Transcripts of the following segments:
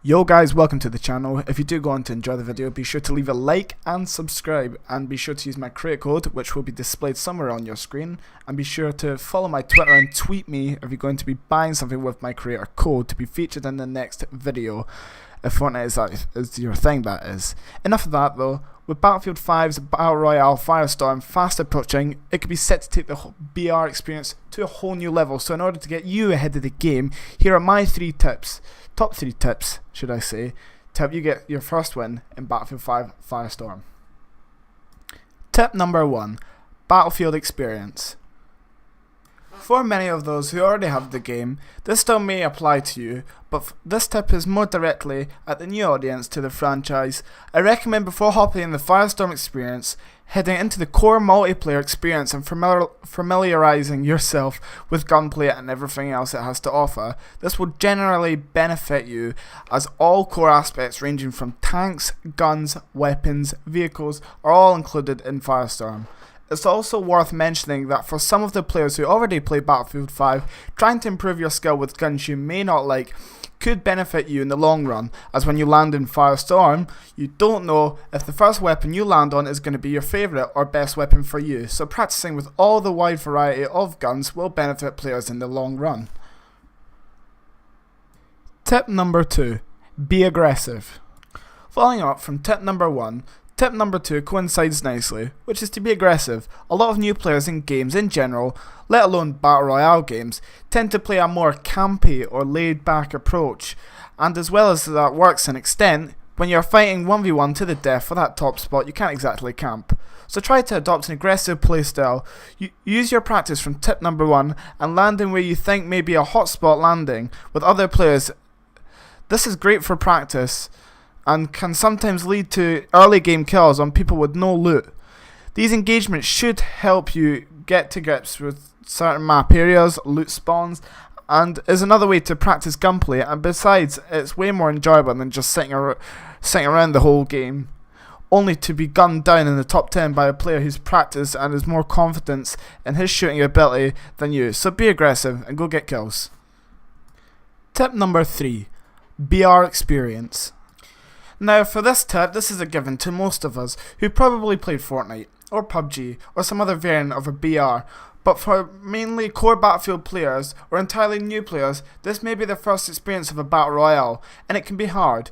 Yo guys, welcome to the channel. If you do go on to enjoy the video, be sure to leave a like and subscribe, and be sure to use my create code, which will be displayed somewhere on your screen, and be sure to follow my Twitter and tweet me if you're going to be buying something with my creator code to be featured in the next video. If Fortnite is your thing, that is. Enough of that though. With Battlefield 5's Battle Royale Firestorm fast approaching, it could be set to take the BR experience to a whole new level. So in order to get you ahead of the game, here are my top 3 tips, should I say, to help you get your first win in Battlefield 5 Firestorm. Tip number 1, Battlefield experience. For many of those who already have the game, this still may apply to you, but this tip is more directly at the new audience to the franchise. I recommend before hopping in the Firestorm experience, heading into the core multiplayer experience and familiarizing yourself with gunplay and everything else it has to offer. This will generally benefit you, as all core aspects ranging from tanks, guns, weapons, vehicles are all included in Firestorm. It's also worth mentioning that for some of the players who already play Battlefield 5, trying to improve your skill with guns you may not like could benefit you in the long run, as when you land in Firestorm, you don't know if the first weapon you land on is going to be your favourite or best weapon for you, so practicing with all the wide variety of guns will benefit players in the long run. Tip number 2, be aggressive. Following up from tip number 1, tip number 2 coincides nicely, which is to be aggressive. A lot of new players in games in general, let alone Battle Royale games, tend to play a more campy or laid back approach, and as well as that works to an extent, when you're fighting 1v1 to the death for that top spot, you can't exactly camp. So try to adopt an aggressive playstyle. Use your practice from tip number 1 and landing where you think may be a hotspot landing with other players. This is great for practice and can sometimes lead to early game kills on people with no loot. These engagements should help you get to grips with certain map areas, loot spawns, and is another way to practice gunplay, and besides, it's way more enjoyable than just sitting around the whole game, only to be gunned down in the top 10 by a player who's practiced and has more confidence in his shooting ability than you. So be aggressive and go get kills. Tip number 3, BR experience. Now for this tip, this is a given to most of us who probably played Fortnite, or PUBG, or some other variant of a BR, but for mainly core Battlefield players, or entirely new players, this may be their first experience of a Battle Royale, and it can be hard.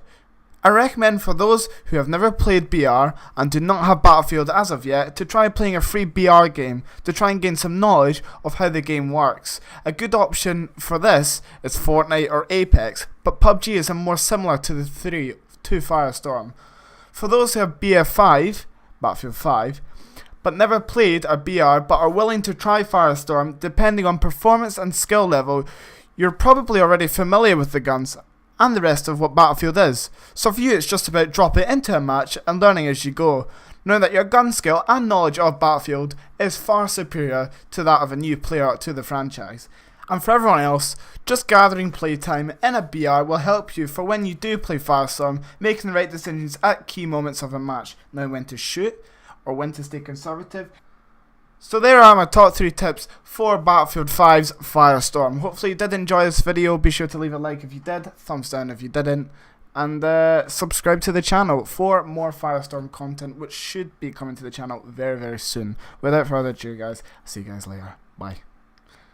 I recommend for those who have never played BR and do not have Battlefield as of yet, to try playing a free BR game, to try and gain some knowledge of how the game works. A good option for this is Fortnite or Apex, but PUBG is more similar to the to Firestorm. For those who have BF5, Battlefield 5, but never played a BR but are willing to try Firestorm, depending on performance and skill level, you're probably already familiar with the guns and the rest of what Battlefield is. So for you, it's just about dropping into a match and learning as you go, knowing that your gun skill and knowledge of Battlefield is far superior to that of a new player to the franchise. And for everyone else, just gathering playtime in a BR will help you for when you do play Firestorm, making the right decisions at key moments of a match, knowing when to shoot or when to stay conservative. So there are my top 3 tips for Battlefield 5's Firestorm. Hopefully you did enjoy this video. Be sure to leave a like if you did, thumbs down if you didn't, and subscribe to the channel for more Firestorm content, which should be coming to the channel very, very soon. Without further ado guys, I'll see you guys later. Bye.